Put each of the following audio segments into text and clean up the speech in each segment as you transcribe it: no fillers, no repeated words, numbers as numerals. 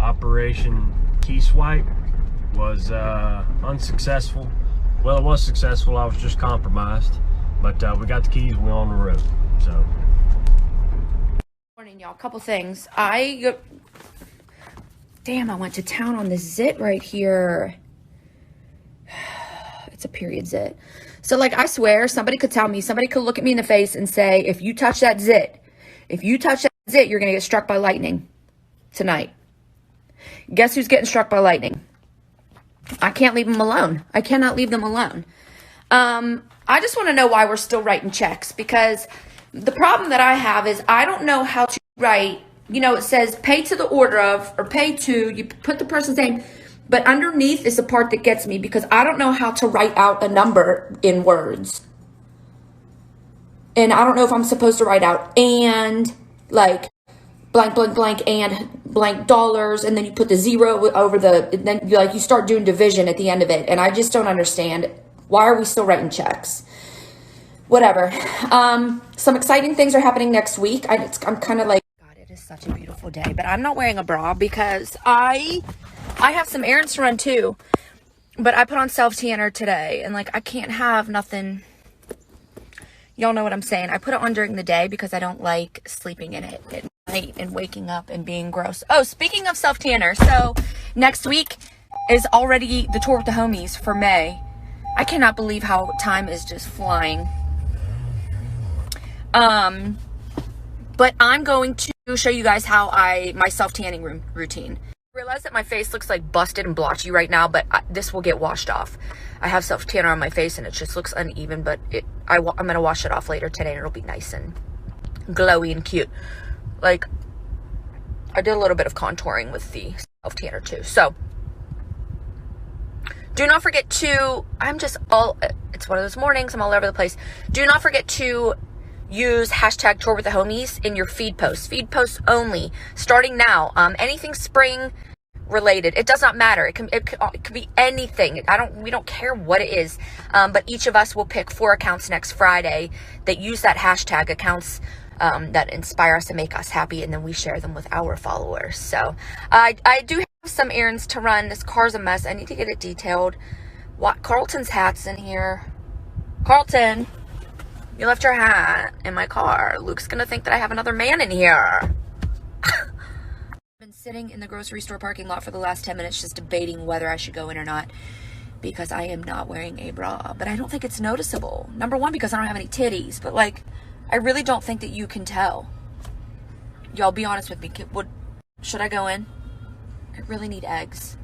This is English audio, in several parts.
Operation Key Swipe was unsuccessful. Well, it was successful. I was just compromised, but we got the keys. We're on the road. So, morning, y'all. Couple things. Damn, I went to town on this zit right here. It's a period zit. So, like, I swear, somebody could tell me, somebody could look at me in the face and say, if you touch that zit, you're gonna get struck by lightning tonight. Guess who's getting struck by lightning? I can't leave them alone. I cannot leave them alone. I just want to know why we're still writing checks, because the problem that I have is I don't know how to write. You know, it says pay to the order of, or pay to, you put the person's name, but underneath is the part that gets me, because I don't know how to write out a number in words. And I don't know if I'm supposed to write out and like blank, blank, blank, and blank dollars, and then you put the zero over the, and then you start doing division at the end of it. And I just don't understand, why are we still writing checks? Whatever. Some exciting things are happening next week. I'm kind of like, God, it is such a beautiful day, but I'm not wearing a bra because I have some errands to run too, but I put on self-tanner today, and like, I can't have nothing. Y'all know what I'm saying. I put it on during the day because I don't like sleeping in it at night and waking up and being gross. Oh, speaking of self-tanner, so next week is already the tour with the homies for May. I cannot believe how time is just flying. But I'm going to show you guys how my self-tanning routine. I realize that my face looks like busted and blotchy right now, but this will get washed off. I have self-tanner on my face and it just looks uneven, but I'm going to wash it off later today and it'll be nice and glowy and cute. Like, I did a little bit of contouring with the self-tanner too. So, do not forget to, it's one of those mornings, I'm all over the place. Do not forget to use hashtag tour with the homies in your feed posts. Feed posts only, starting now. Anything spring related, it does not matter. It could be anything. We don't care what it is. But each of us will pick 4 accounts next Friday that use that hashtag, accounts that inspire us and make us happy, and then we share them with our followers. So I do have some errands to run. This car's a mess. I need to get it detailed. What? Carlton's hat's in here. Carlton, you left your hat in my car. Luke's gonna think that I have another man in here. I've been sitting in the grocery store parking lot for the last 10 minutes just debating whether I should go in or not, because I am not wearing a bra. But I don't think it's noticeable. Number one, because I don't have any titties, but like, I really don't think that you can tell. Y'all, be honest with me. Should I go in? I really need eggs.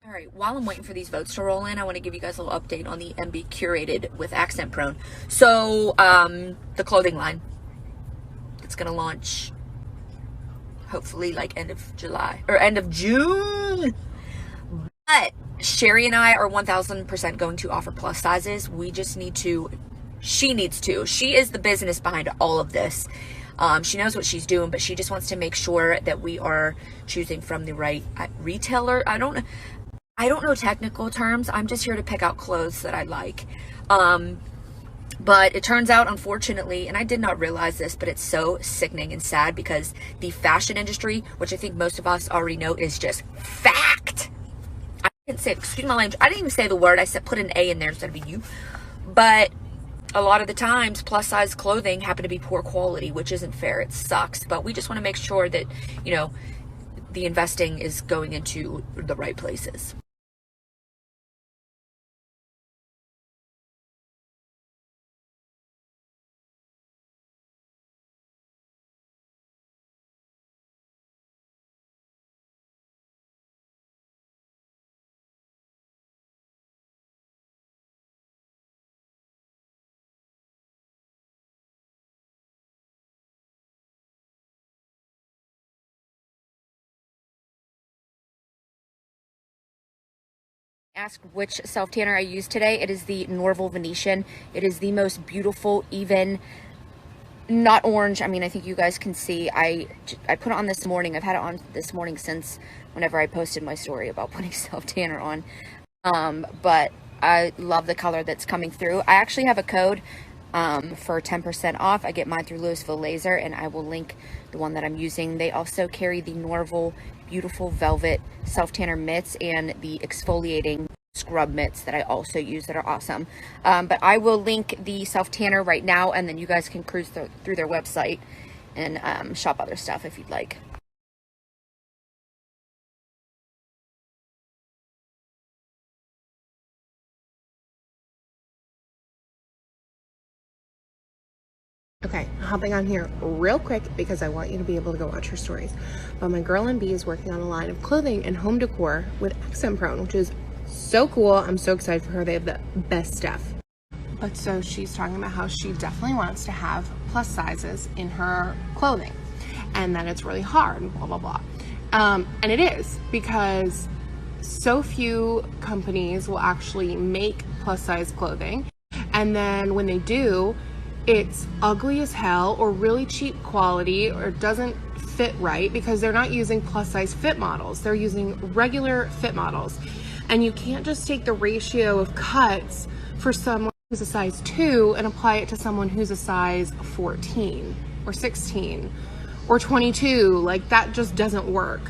All right, while I'm waiting for these votes to roll in, I want to give you guys a little update on the MB Curated with Accent Prone. So, the clothing line, it's going to launch hopefully like end of July or end of June. But Sherry and I are 1000% going to offer plus sizes. We just need to, she needs to. She is the business behind all of this. She knows what she's doing, but she just wants to make sure that we are choosing from the right retailer. I don't know technical terms. I'm just here to pick out clothes that I like. But it turns out, unfortunately, and I did not realize this, but it's so sickening and sad, because the fashion industry, which I think most of us already know, is just fact. I didn't say, excuse my language, I didn't even say the word. I said put an A in there instead of a U. But a lot of the times, plus size clothing happen to be poor quality, which isn't fair. It sucks. But we just want to make sure that, you know, the investing is going into the right places. Ask which self-tanner I used today. It is the Norval Venetian. It is the most beautiful, even, not orange. I mean, I think you guys can see. I put it on this morning. I've had it on this morning since whenever I posted my story about putting self-tanner on. But I love the color that's coming through. I actually have a code for 10% off. I get mine through Louisville Laser, and I will link the one that I'm using. They also carry the Norval beautiful velvet self-tanner mitts and the exfoliating scrub mitts that I also use that are awesome. But I will link the self-tanner right now, and then you guys can cruise through their website and shop other stuff if you'd like. Okay, hopping on here real quick because I want you to be able to go watch her stories. But my girl MB is working on a line of clothing and home decor with accent prone, which is so cool. I'm so excited for her. They have the best stuff. But so she's talking about how she definitely wants to have plus sizes in her clothing and that it's really hard and blah, blah, blah. And it is, because so few companies will actually make plus size clothing. And then when they do, it's ugly as hell or really cheap quality or doesn't fit right because they're not using plus size fit models. They're using regular fit models. And you can't just take the ratio of cuts for someone who's a size 2 and apply it to someone who's a size 14 or 16 or 22. Like, that just doesn't work.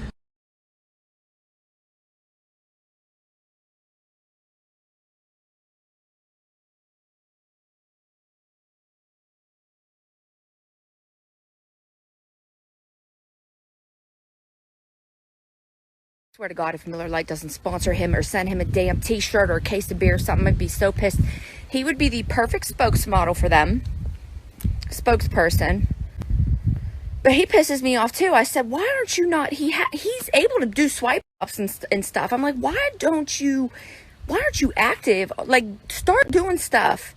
Swear to God, if Miller Lite doesn't sponsor him or send him a damn t-shirt or a case of beer or something, I'd be so pissed. He would be the perfect spokesmodel for them. Spokesperson. But he pisses me off too. I said, why aren't you not, he's able to do swipe ups and stuff. I'm like, why aren't you active? Like, start doing stuff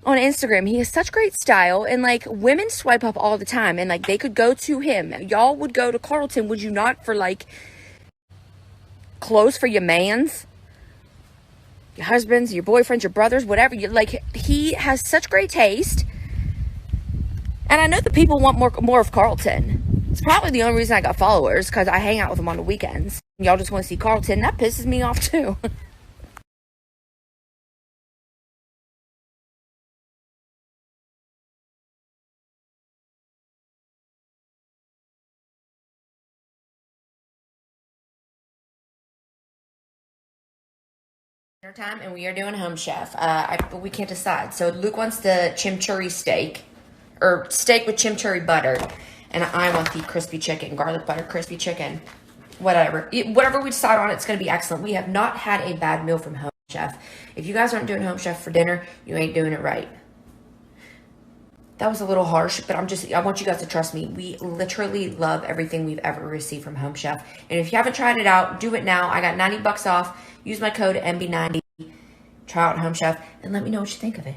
on Instagram. He has such great style, and like, women swipe up all the time, and like, they could go to him. Y'all would go to Carlton, would you not, for like clothes for your mans, your husbands, your boyfriends, your brothers, whatever. You like, he has such great taste, and I know that people want more of Carlton. It's probably the only reason I got followers, because I hang out with him on the weekends. Y'all just want to see Carlton. That pisses me off too. Dinner time, and we are doing Home Chef. But we can't decide. So Luke wants the chimichurri steak, or steak with chimichurri butter, and I want the crispy chicken, garlic butter crispy chicken. Whatever we decide on, it's going to be excellent. We have not had a bad meal from Home Chef. If you guys aren't doing Home Chef for dinner, you ain't doing it right. That was a little harsh, but I want you guys to trust me. We literally love everything we've ever received from Home Chef. And if you haven't tried it out, do it now. I got $90 off. Use my code MB90. Try out Home Chef and let me know what you think of it.